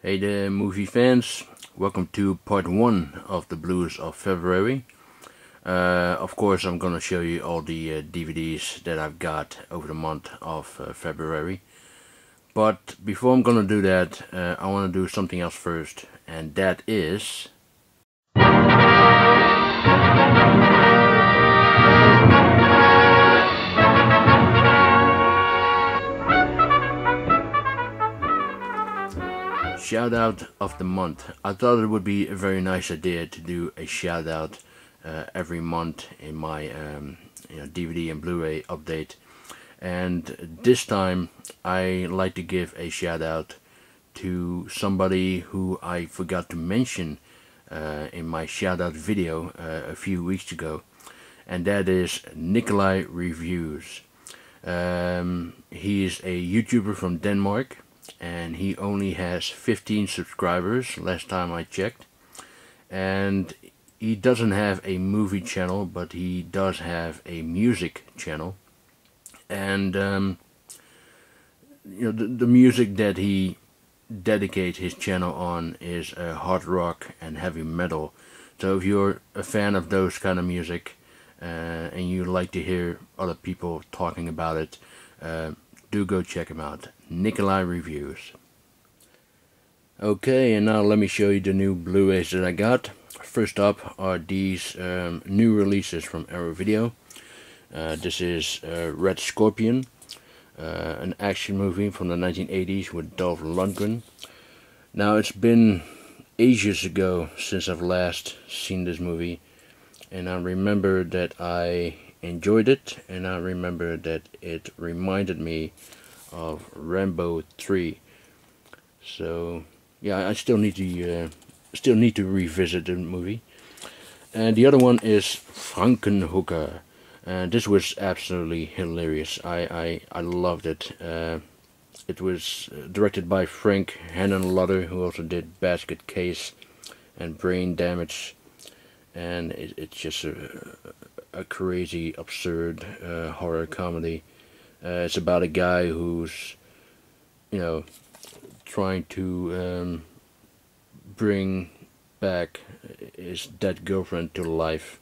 Hey there, movie fans. Welcome to part 1 of the Blues of February. Of course, I'm gonna show you all the DVDs that I've got over the month of February. But before I'm gonna do that, I want to do something else first, and that is shout out of the month. I thought it would be a very nice idea to do a shout out every month in my DVD and Blu-ray update. And this time I like to give a shout out to somebody who I forgot to mention in my shout out video a few weeks ago, and that is Nikolai Reviews. He is a YouTuber from Denmark, and he only has 15 subscribers last time I checked, and he doesn't have a movie channel, but he does have a music channel. And the music that he dedicates his channel on is hard rock and heavy metal. So if you're a fan of those kind of music and you like to hear other people talking about it, do go check him out. Nikolai Reviews. Okay, and now let me show you the new Blu-rays that I got. First up are these new releases from Arrow Video. This is Red Scorpion, an action movie from the 1980s with Dolph Lundgren. Now, it's been ages ago since I've last seen this movie, and I remember that I enjoyed it, and I remember that it reminded me of Rambo 3. So yeah, I still need to revisit the movie. And the other one is Frankenhooker. And this was absolutely hilarious. I loved it. It was directed by Frank Henenlotter, who also did Basket Case and Brain Damage. And it's just a crazy, absurd horror comedy. It's about a guy who's, trying to bring back his dead girlfriend to life.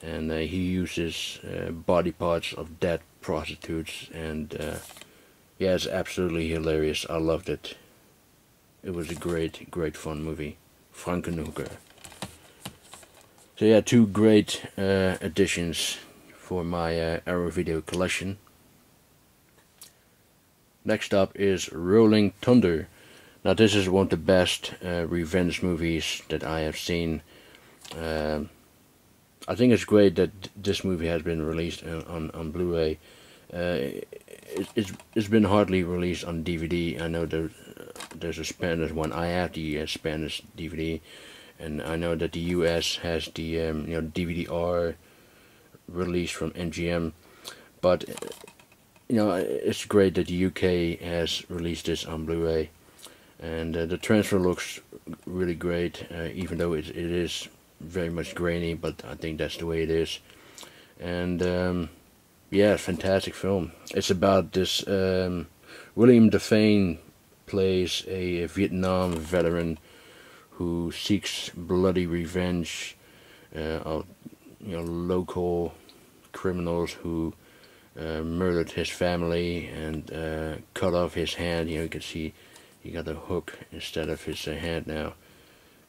And he uses body parts of dead prostitutes, and yeah, it's absolutely hilarious. I loved it. It was a great fun movie, Frankenhooker. So yeah, two great additions for my Arrow Video collection. Next up is Rolling Thunder. Now this is one of the best revenge movies that I have seen. I think it's great that this movie has been released on Blu-ray. It's been hardly released on DVD. I know there's a Spanish one. I have the Spanish DVD, and I know that the US has the DVD-R release from MGM. But it's great that the UK has released this on Blu-ray, and the transfer looks really great, even though it is very much grainy, but I think that's the way it is. And yeah, fantastic film. It's about this William Dafoe plays a Vietnam veteran who seeks bloody revenge of local criminals who murdered his family and cut off his hand. You can see he got a hook instead of his hand now.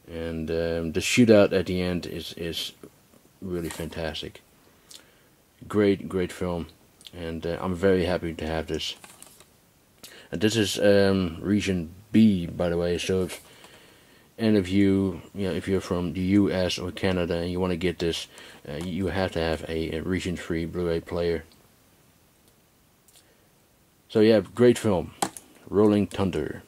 And the shootout at the end is really fantastic. Great film, and I'm very happy to have this. And this is region B, by the way. So if any of you, if you're from the US or Canada and you want to get this, you have to have a region 3 Blu-ray player. So yeah, great film, Rolling Thunder.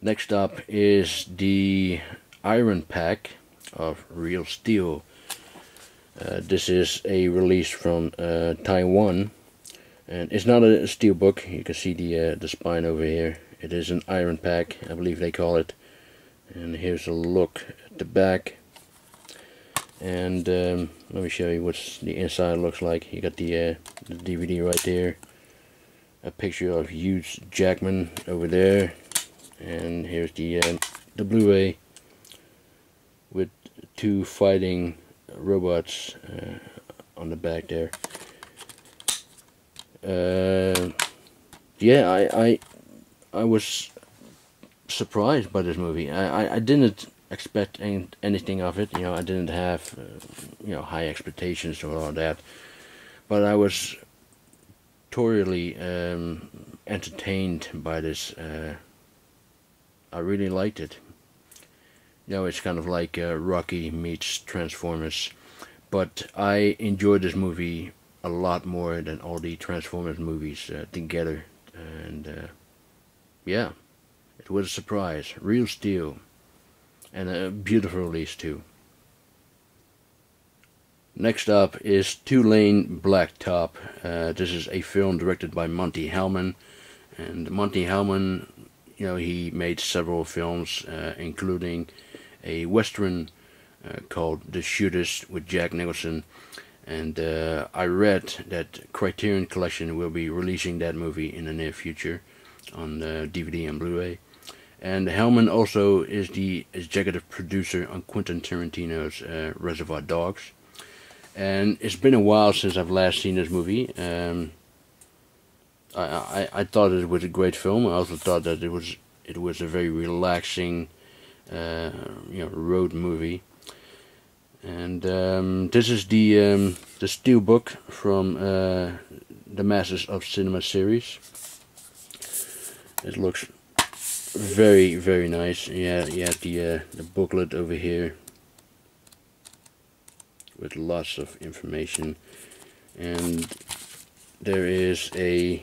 Next up is the Iron Pack of Real Steel. This is a release from Taiwan, and it's not a steel book. You can see the spine over here. It is an Iron Pack, I believe they call it. And here's a look at the back. And let me show you what the inside looks like. You got the DVD right there. A picture of Hugh Jackman over there. and here's the Blu-ray with two fighting robots on the back there. Yeah, I was surprised by this movie. I didn't expect anything of it. You know, I didn't have you know, high expectations or all that, but I was thoroughly entertained by this. I really liked it. You know, it's kind of like Rocky meets Transformers, but I enjoyed this movie a lot more than all the Transformers movies together, and yeah, it was a surprise, real steel, and a beautiful release too. Next up is Lane Blacktop. This is a film directed by Monty Hellman, and Monty Hellman, you know, he made several films, including a western called The Shooters with Jack Nicholson, and I read that Criterion Collection will be releasing that movie in the near future on DVD and Blu-ray. And Hellman also is the executive producer on Quentin Tarantino's Reservoir Dogs. And it's been a while since I've last seen this movie. I thought it was a great film. I also thought that it was a very relaxing, you know, road movie. And this is the steelbook from the Masters of Cinema series. It looks very, very nice. Yeah, you have the booklet over here with lots of information, and there is a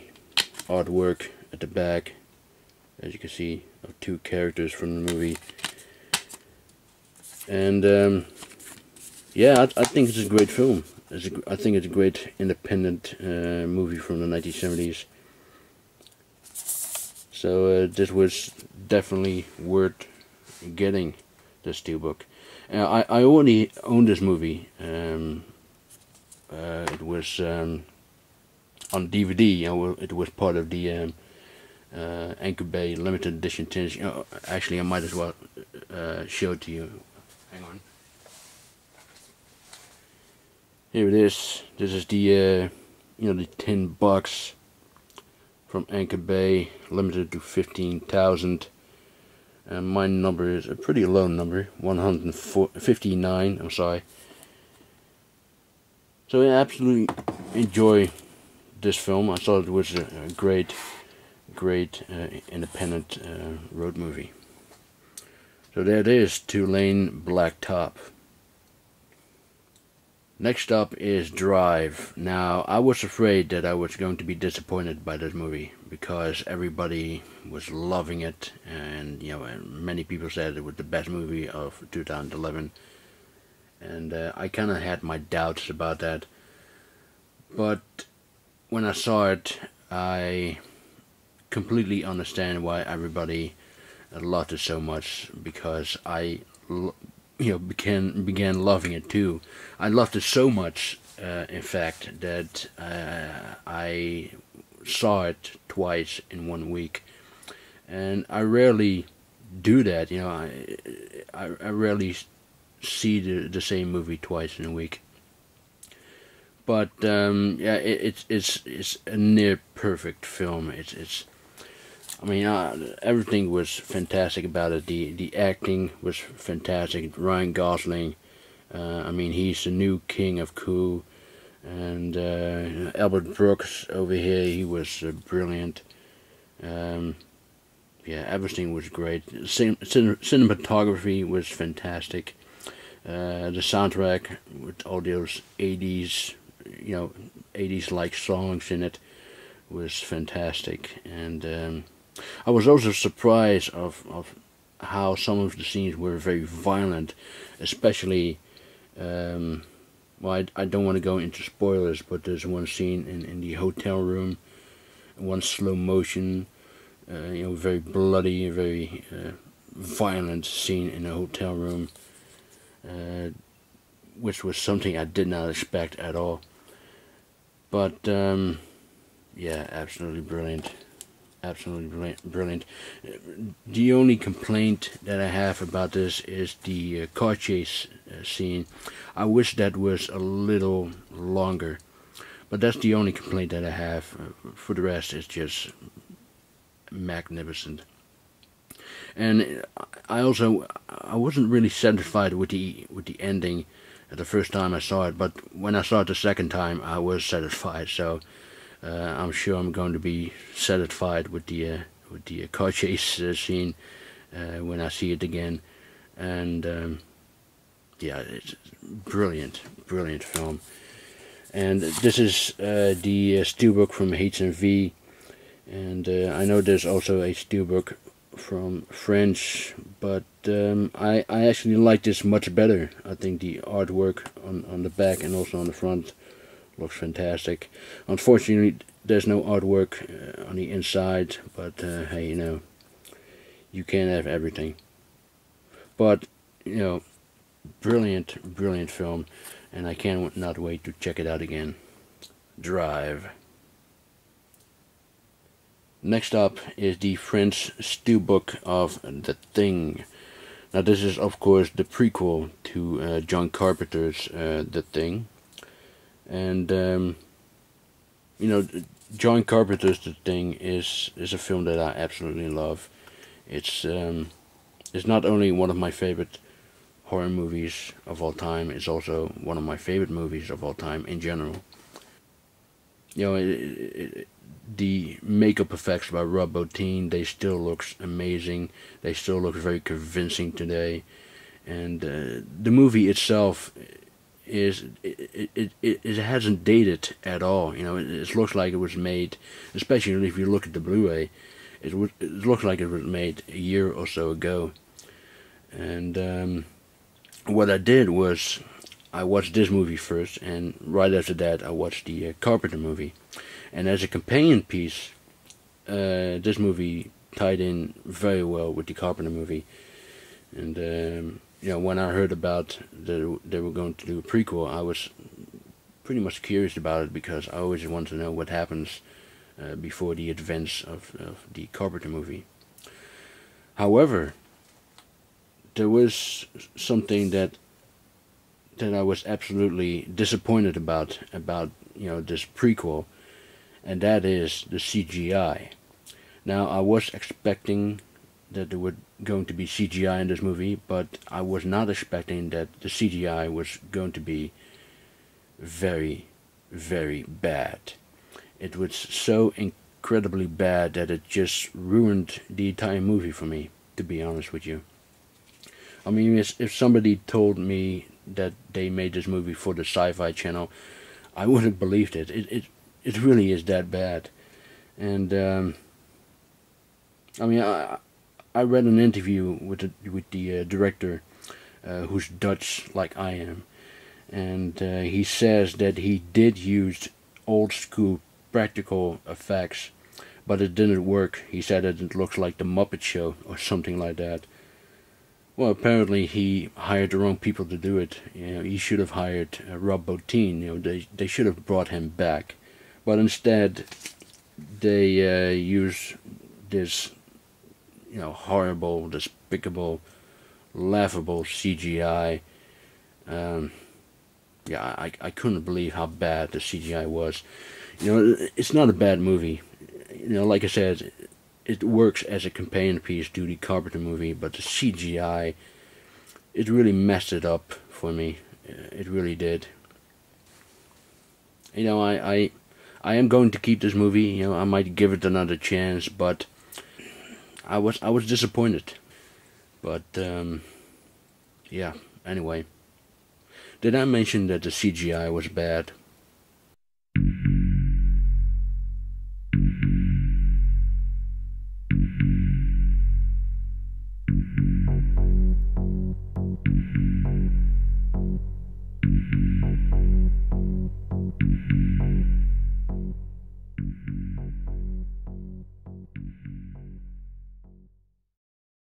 artwork at the back, as you can see, of two characters from the movie. And yeah, I think it's a great film. I think it's a great independent movie from the 1970s. So this was definitely worth getting, the steelbook. I already owned this movie. It was on DVD. You know, it was part of the Anchor Bay limited edition tins. You know, actually, I might as well show it to you. Hang on. Here it is. This is the you know, the tin box from Anchor Bay, limited to 15,000. And my number is a pretty low number, 159. I'm sorry. So I absolutely enjoy this film. I thought it was a great independent road movie. So there it is, Lane Blacktop. Next up is Drive. Now, I was afraid that I was going to be disappointed by this movie because everybody was loving it, and you know, many people said it was the best movie of 2011. And I kind of had my doubts about that. But when I saw it, I completely understand why everybody loved it so much, because I, you know, began loving it too. I loved it so much, in fact, that I saw it twice in 1 week, and I rarely do that. You know, I rarely see the same movie twice in a week. But yeah, it's a near perfect film. I mean, everything was fantastic about it. The acting was fantastic. Ryan Gosling, I mean, he's the new king of cool. And Albert Brooks over here, he was brilliant. Yeah, everything was great. Cinematography was fantastic. The soundtrack with all those 80s, you know, 80s-like songs in it was fantastic. And I was also surprised of how some of the scenes were very violent, especially, well, I don't want to go into spoilers, but there's one scene in the hotel room, one slow motion, you know, very bloody, very violent scene in a hotel room, which was something I did not expect at all. But yeah, absolutely brilliant. absolutely brilliant. The only complaint that I have about this is the car chase scene. I wish that was a little longer, but that's the only complaint that I have. For the rest, it's just magnificent. And I wasn't really satisfied with the ending the first time I saw it, but when I saw it the second time, I was satisfied. So I'm sure I'm going to be satisfied with the car chase scene when I see it again. And yeah, it's brilliant film. And this is the steelbook from HMV, and I know there's also a steelbook from French, but I actually like this much better. I think the artwork on the back and also on the front looks fantastic. Unfortunately, there's no artwork on the inside, but hey, you know, you can't have everything. But, you know, brilliant film, and I cannot wait to check it out again. Drive. Next up is the French steelbook of The Thing. Now this is of course the prequel to John Carpenter's The Thing. And you know, John Carpenter's The Thing is a film that I absolutely love. It's not only one of my favorite horror movies of all time, it's also one of my favorite movies of all time in general. You know, the makeup effects by Rob Bottin, they still look amazing. They still look very convincing today. And the movie itself it hasn't dated at all. You know, it looks like it was made, especially if you look at the Blu-ray, it looks like it was made a year or so ago. And what I did was I watched this movie first, and right after that I watched the Carpenter movie. And as a companion piece, this movie tied in very well with the Carpenter movie. And you know, when I heard about that they were going to do a prequel, I was pretty much curious about it, because I always want to know what happens before the events of the Carpenter movie. However, there was something that I was absolutely disappointed about you know, this prequel, and that is the CGI. Now, I was expecting that there were going to be CGI in this movie, but I was not expecting that the CGI was going to be very, very bad. It was so incredibly bad that it just ruined the entire movie for me, to be honest with you. I mean, if somebody told me that they made this movie for the Sci-Fi Channel, I wouldn't have believed it. It really is that bad. And I mean, I read an interview with the director, who's Dutch like I am, and he says that he did use old school practical effects, but it didn't work. He said that it looks like the Muppet Show or something like that. Well, apparently he hired the wrong people to do it. You know, he should have hired Rob Bottin. You know, they should have brought him back, but instead they use this, you know, horrible, despicable, laughable CGI. Yeah, I couldn't believe how bad the CGI was. You know, it's not a bad movie. You know, like I said, it works as a companion piece to the Carpenter movie, but the CGI, it really messed it up for me. It really did. You know, I am going to keep this movie. You know, I might give it another chance, but I was disappointed. But yeah. Anyway, did I mention that the CGI was bad?